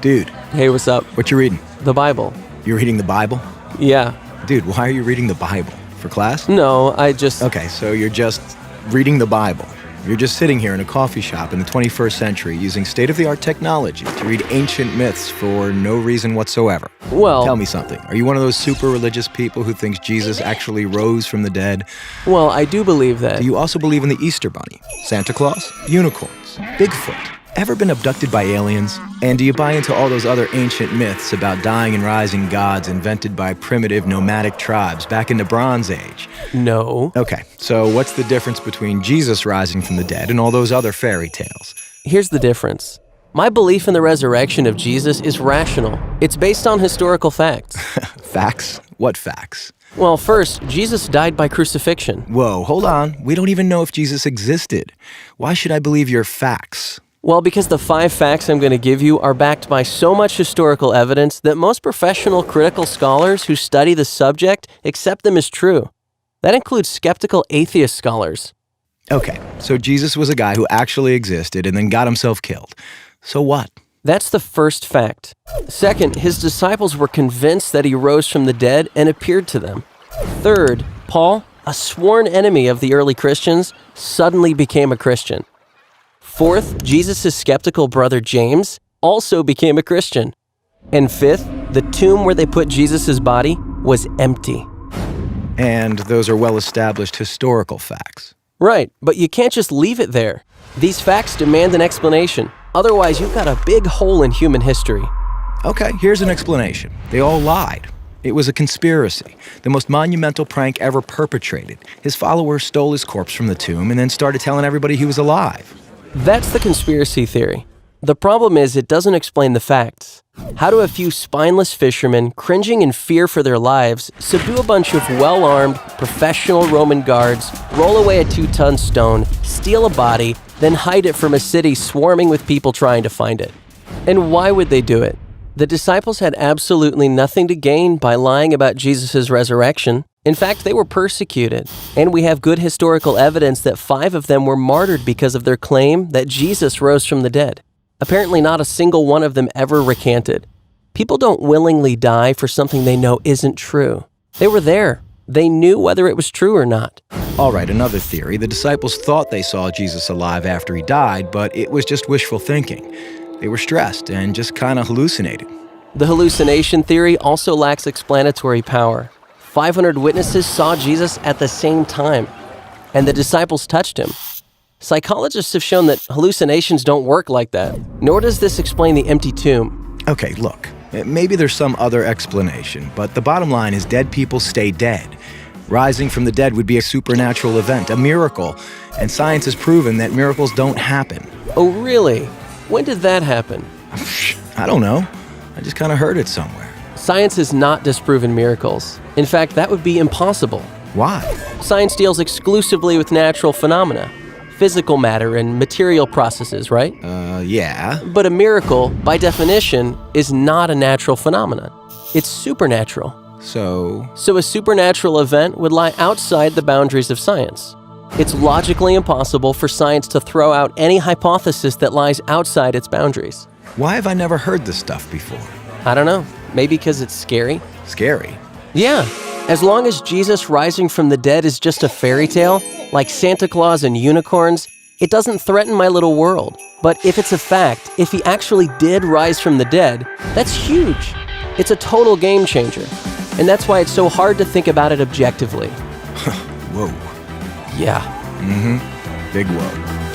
Dude, Hey, what's up? what you reading? The Bible. You're reading the Bible? Yeah. Dude, why are you reading the Bible? For class? No, I just... Okay, so you're just reading the Bible. You're just sitting here in a coffee shop in the 21st century using state-of-the-art technology to read ancient myths for no reason whatsoever. Well... Tell me something. Are you one of those super religious people who thinks Jesus actually rose from the dead? Well, I do believe that. Do you also believe in the Easter Bunny, Santa Claus, unicorns, Bigfoot? Ever been abducted by aliens? And do you buy into all those other ancient myths about dying and rising gods invented by primitive nomadic tribes back in the Bronze Age? No. Okay, so what's the difference between Jesus rising from the dead and all those other fairy tales? Here's the difference. My belief in the resurrection of Jesus is rational. It's based on historical facts. Facts? What facts? Well, first, Jesus died by crucifixion. Whoa, hold on. We don't even know if Jesus existed. Why should I believe your facts? Well, because the 5 facts I'm going to give you are backed by so much historical evidence that most professional critical scholars who study the subject accept them as true. That includes skeptical atheist scholars. Okay, so Jesus was a guy who actually existed and then got himself killed. So what? That's the first fact. Second, his disciples were convinced that he rose from the dead and appeared to them. Third, Paul, a sworn enemy of the early Christians, suddenly became a Christian. Fourth, Jesus' skeptical brother James also became a Christian. And fifth, the tomb where they put Jesus' body was empty. And those are well-established historical facts. Right, but you can't just leave it there. These facts demand an explanation. Otherwise, you've got a big hole in human history. Okay, here's an explanation. They all lied. It was a conspiracy, the most monumental prank ever perpetrated. His followers stole his corpse from the tomb and then started telling everybody he was alive. That's the conspiracy theory. The problem is it doesn't explain the facts. How do a few spineless fishermen, cringing in fear for their lives, subdue a bunch of well-armed, professional Roman guards, roll away a 2-ton stone, steal a body, then hide it from a city swarming with people trying to find it? And why would they do it? The disciples had absolutely nothing to gain by lying about Jesus' resurrection. In fact, they were persecuted, and we have good historical evidence that 5 of them were martyred because of their claim that Jesus rose from the dead. Apparently, not a single one of them ever recanted. People don't willingly die for something they know isn't true. They were there. They knew whether it was true or not. All right, another theory. The disciples thought they saw Jesus alive after he died, but it was just wishful thinking. They were stressed and just kind of hallucinated. The hallucination theory also lacks explanatory power. 500 witnesses saw Jesus at the same time, and the disciples touched him. Psychologists have shown that hallucinations don't work like that, nor does this explain the empty tomb. Okay, look, maybe there's some other explanation, but the bottom line is dead people stay dead. Rising from the dead would be a supernatural event, a miracle, and science has proven that miracles don't happen. Oh, really? When did that happen? I don't know. I just kind of heard it somewhere. Science has not disproven miracles. In fact, that would be impossible. Why? Science deals exclusively with natural phenomena, physical matter and material processes, right? Yeah. But a miracle, by definition, is not a natural phenomenon. It's supernatural. So a supernatural event would lie outside the boundaries of science. It's logically impossible for science to throw out any hypothesis that lies outside its boundaries. why have I never heard this stuff before? I don't know. Maybe because it's scary? Scary. Yeah. As long as Jesus rising from the dead is just a fairy tale, like Santa Claus and unicorns, it doesn't threaten my little world. But if it's a fact, if he actually did rise from the dead, that's huge. It's a total game changer. And that's why it's so hard to think about it objectively. Whoa. Yeah. Big whoa.